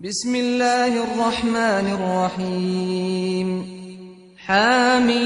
بسم الله الرحمن الرحيم حميم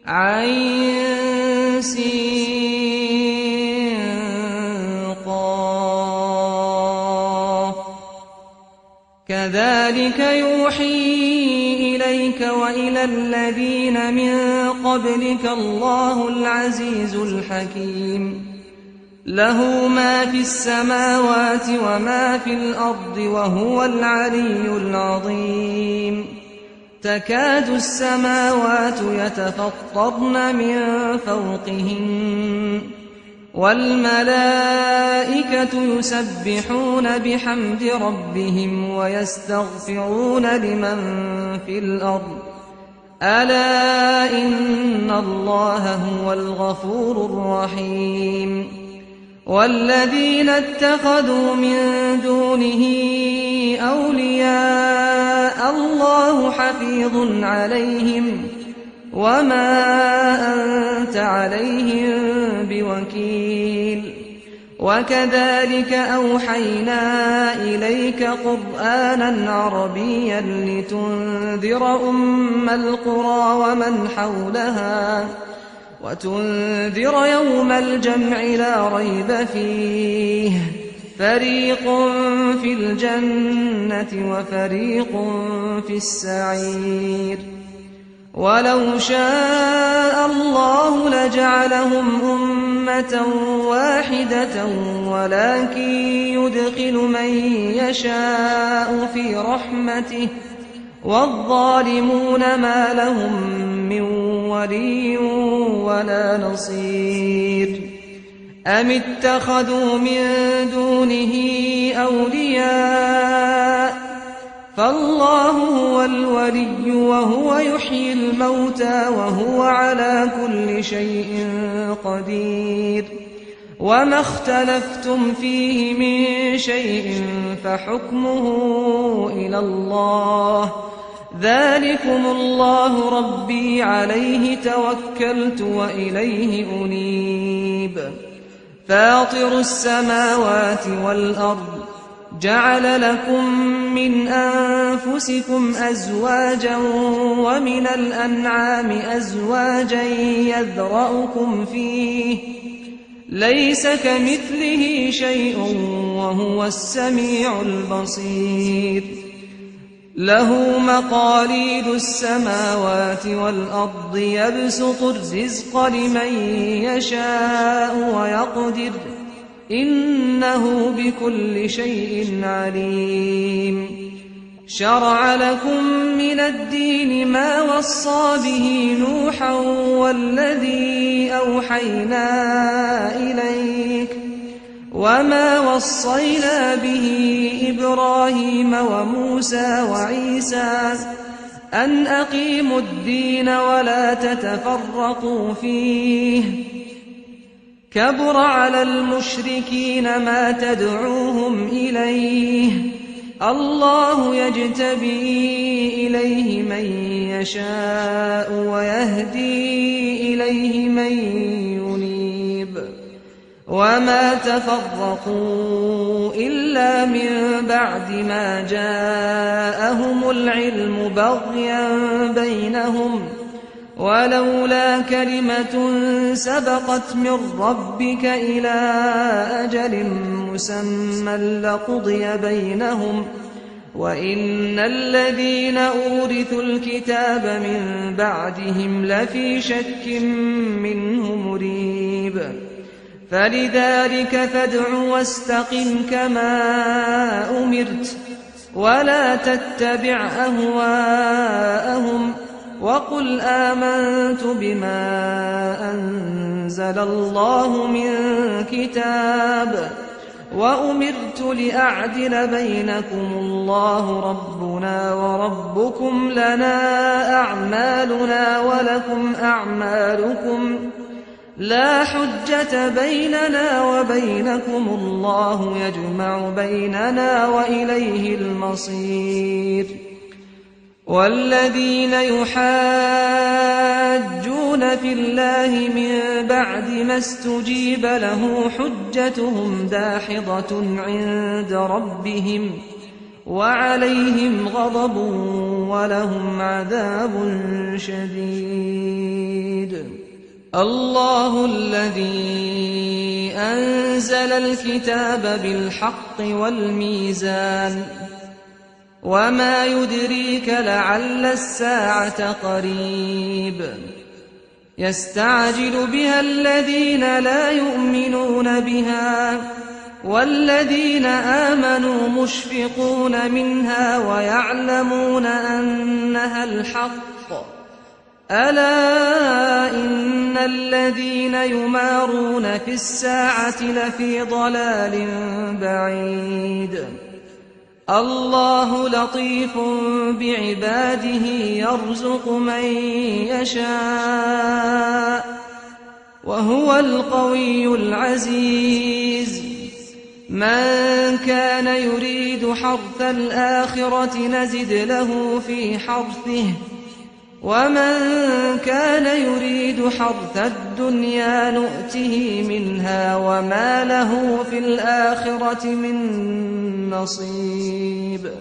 عين سين قاف كذلك يوحي إليك وإلى الذين من قبلك الله العزيز الحكيم له ما في السماوات وما في الأرض وهو العلي العظيم تكاد السماوات يتفطرن من فوقهن والملائكة يسبحون بحمد ربهم ويستغفرون لمن في الأرض ألا إن الله هو الغفور الرحيم والذين اتخذوا من دونه أولياء الله حفيظ عليهم وما أنت عليهم بوكيل وكذلك أوحينا إليك قرآنا عربيا لتنذر أم القرى ومن حولها وتنذر يوم الجمع لا ريب فيه فريق في الجنة وفريق في السعير ولو شاء الله لجعلهم أمة واحدة ولكن يدخل من يشاء في رحمته والظالمون ما لهم من ولي ولا نصير أم اتخذوا من دونه أولياء فالله هو الولي وهو يحيي الموتى وهو على كل شيء قدير وما اختلفتم فيه من شيء فحكمه إلى الله ذلكم الله ربي عليه توكلت وإليه أنيب فاطر السماوات والأرض جعل لكم من أنفسكم أزواجا ومن الأنعام أزواجا يذرأكم فيه ليس كمثله شيء وهو السميع البصير له مقاليد السماوات والأرض يبسط الرزق لمن يشاء ويقدر إنه بكل شيء عليم شرع لكم من الدين ما وصى به نوحا والذي أوحينا إليك وما وصينا به إبراهيم وموسى وعيسى أن أقيموا الدين ولا تتفرقوا فيه كبر على المشركين ما تدعوهم إليه الله يجتبي إليه من يشاء ويهدي إليه من ينيب وما تفرقوا إلا من بعد ما جاءهم العلم بغيا بينهم ولولا كلمة سبقت من ربك إلى أجل مسمى لقضي بينهم وإن الذين أورثوا الكتاب من بعدهم لفي شك منه مريب فلذلك فادع واستقم كما أمرت ولا تتبع أهواءهم وقل آمنت بما أنزل الله من كتاب وأمرت لأعدل بينكم الله ربنا وربكم لنا أعمالنا ولكم أعمالكم لا حجة بيننا وبينكم الله يجمع بيننا وإليه المصير والذين يحاجون في الله من بعد ما استجيب له حجتهم داحضة عند ربهم وعليهم غضب ولهم عذاب شديد. الله الذي أنزل الكتاب بالحق والميزان وما يدريك لعل الساعة قريب يستعجل بها الذين لا يؤمنون بها والذين آمنوا مشفقون منها ويعلمون أنها الحق ألا إن الذين يمارون في الساعة لفي ضلال بعيد. الله لطيف بعباده يرزق من يشاء وهو القوي العزيز. من كان يريد حرث الآخرة نزد له في حرثه ومن كان يريد حرث الدنيا نؤته منها وما له في الآخرة من نصيب.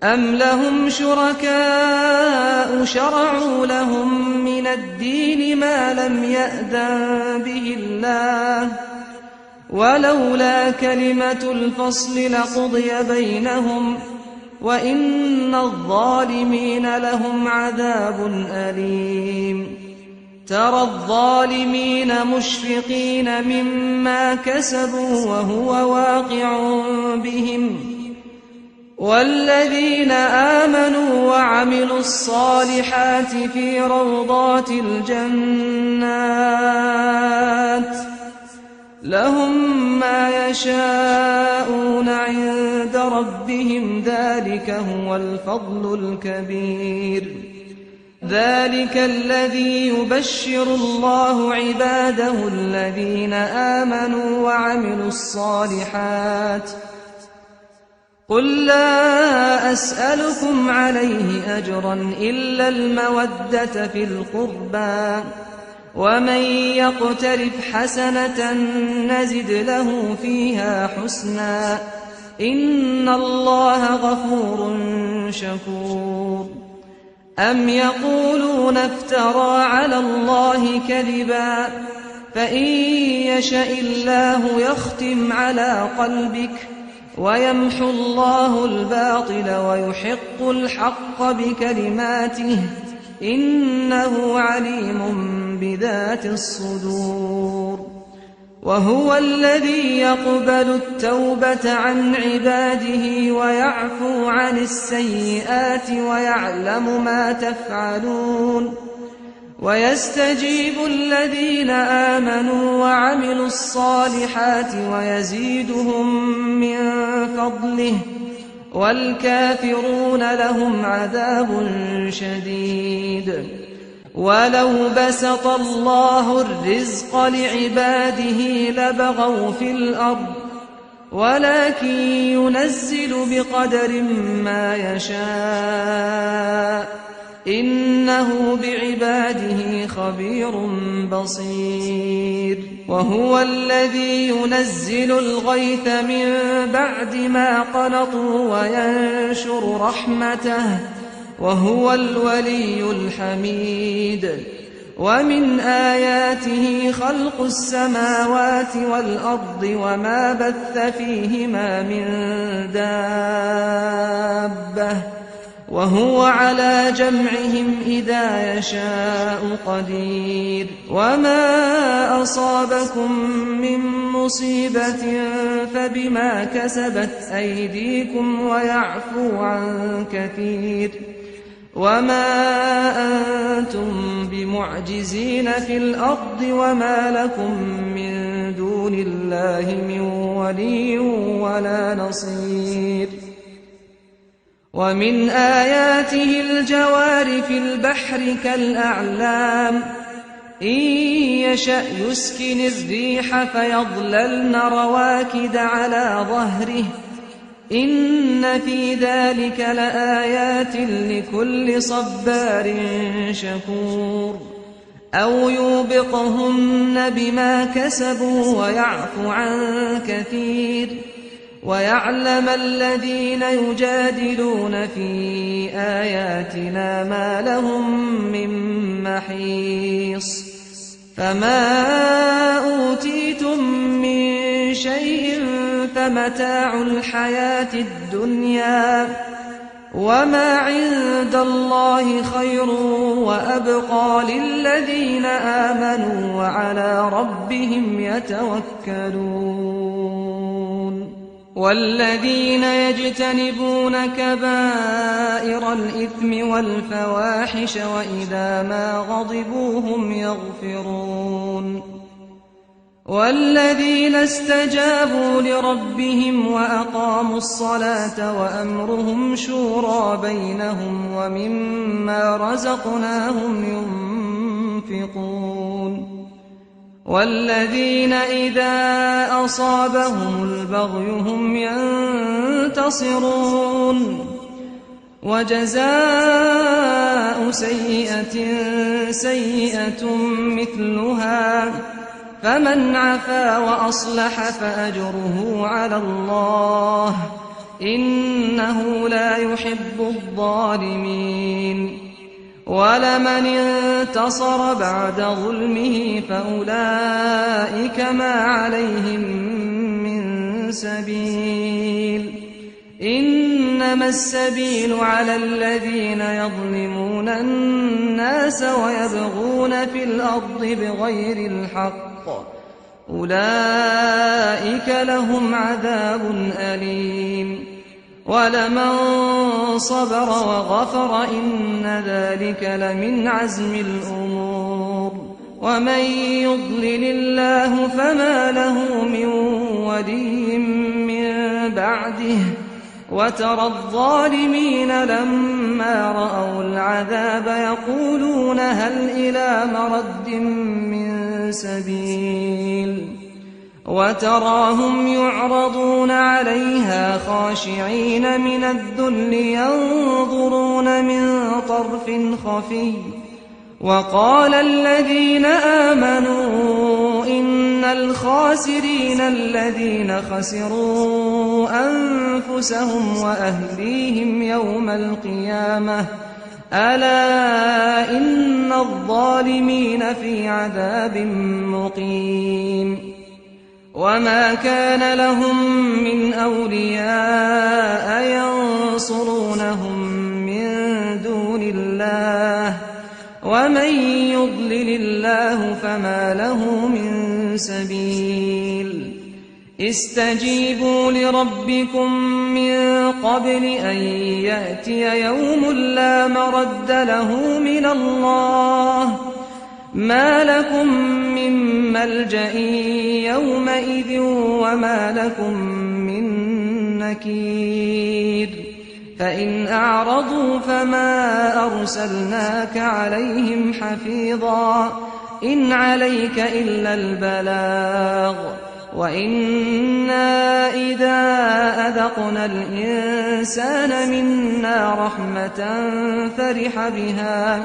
أم لهم شركاء شرعوا لهم من الدين ما لم يأذن به الله ولولا كلمة الفصل لقضي بينهم وإن الظالمين لهم عذاب أليم. ترى الظالمين مشفقين مما كسبوا وهو واقع بهم والذين آمنوا وعملوا الصالحات في روضات الجنات لهم ما يشاءون عند ربهم ذلك هو الفضل الكبير. ذلك الذي يبشر الله عباده الذين آمنوا وعملوا الصالحات. قل لا أسألكم عليه أجرا إلا المودة في القربى ومن يقترف حسنة نزد له فيها حسنا إن الله غفور شكور. أم يقولون افترى على الله كذبا فإن يشأ الله يختم على قلبك ويمحو الله الباطل ويحق الحق بكلماته إنه عليم بذات الصدور. وهو الذي يقبل التوبة عن عباده ويعفو عن السيئات ويعلم ما تفعلون ويستجيب الذين آمنوا وعملوا الصالحات ويزيدهم من فضله والكافرون لهم عذاب شديد. ولو بسط الله الرزق لعباده لبغوا في الأرض ولكن ينزل بقدر ما يشاء إنه بعباده خبير بصير. وهو الذي ينزل الغيث من بعد ما قنطوا وينشر رحمته وهو الولي الحميد. ومن آياته خلق السماوات والأرض وما بث فيهما من دابة وهو على جمعهم إذا يشاء قدير. وما أصابكم من مصيبة فبما كسبت أيديكم ويعفو عن كثير. وما أنتم بمعجزين في الأرض وما لكم من دون الله من ولي ولا نصير. ومن آياته الجوار في البحر كالأعلام إن يشأ يسكن الريح فيظللن رواكد على ظهره إن في ذلك لآيات لكل صبار شكور أو يوبقهن بما كسبوا ويعفو عن كثير ويعلم الذين يجادلون في آياتنا ما لهم من محيص فما أوتيتم من شيء فمتاع الحياة الدنيا وما عند الله خير وأبقى للذين آمنوا وعلى ربهم يتوكلون والذين يجتنبون كبائر الإثم والفواحش وإذا ما غضبوا هم يغفرون والذين استجابوا لربهم وأقاموا الصلاة وأمرهم شورى بينهم ومما رزقناهم ينفقون والذين إذا أصابهم البغي هم ينتصرون وجزاء سيئة سيئة مثلها فمن عفا وأصلح فأجره على الله إنه لا يحب الظالمين ولمن انتصر بعد ظلمه فأولئك ما عليهم من سبيل إنما السبيل على الذين يظلمون الناس ويبغون في الأرض بغير الحق أولئك لهم عذاب أليم ولمن صبر وغفر إن ذلك لمن عزم الأمور ومن يضلل الله فما له من ولي من بعده وترى الظالمين لما رأوا العذاب يقولون هل إلى مرد من سبيل وتراهم يعرضون عليها خاشعين من الذل ينظرون من طرف خفي وقال الذين آمنوا إن الخاسرين الذين خسروا أنفسهم وأهليهم يوم القيامة ألا إن الظالمين في عذاب مقيم وما كان لهم من أولياء ينصرونهم من دون الله ومن يضلل الله فما له من سبيل استجيبوا لربكم من قبل أن يأتي يوم لا مرد له من الله ما لكم من ملجأ يومئذ وما لكم من نكير فإن أعرضوا فما أرسلناك عليهم حفيظا إن عليك إلا البلاغ وإنا إذا أذقنا الإنسان منا رحمة فرح بها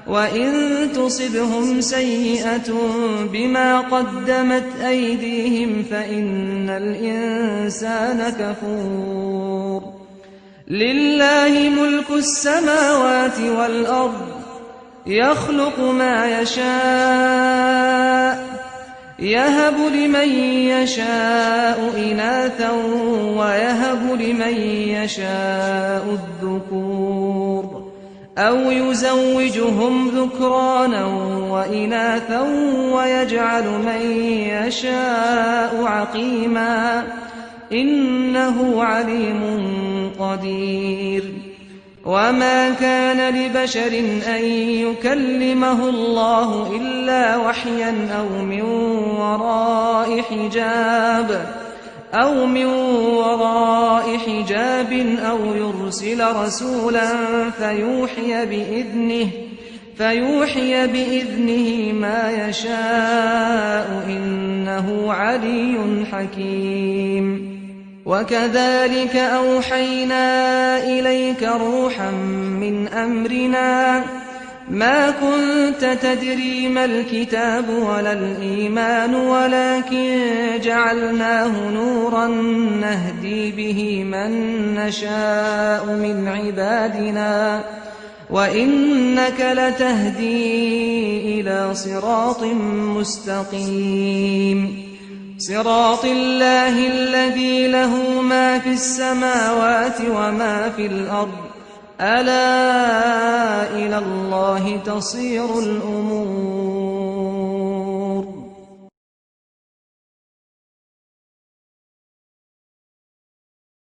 وإن تصبهم سيئة بما قدمت أيديهم فإن الإنسان كفور لله ملك السماوات والأرض يخلق ما يشاء يهب لمن يشاء إناثا ويهب لمن يشاء الذكور أو يزوجهم ذكرانا وإناثا ويجعل من يشاء عقيما إنه عليم قدير وما كان لبشر أن يكلمه الله إلا وحيا أو من وراء حجاب أو يرسل رسولا فيوحي بإذنه ما يشاء إنه علي حكيم وكذلك أوحينا إليك روحا من أمرنا ما كنت تدري ما الكتاب ولا الإيمان ولكن جعلناه نورا نهدي به من نشاء من عبادنا وإنك لتهدي إلى صراط مستقيم صراط الله الذي له ما في السماوات وما في الأرض ألا إلى الله تصير الأمور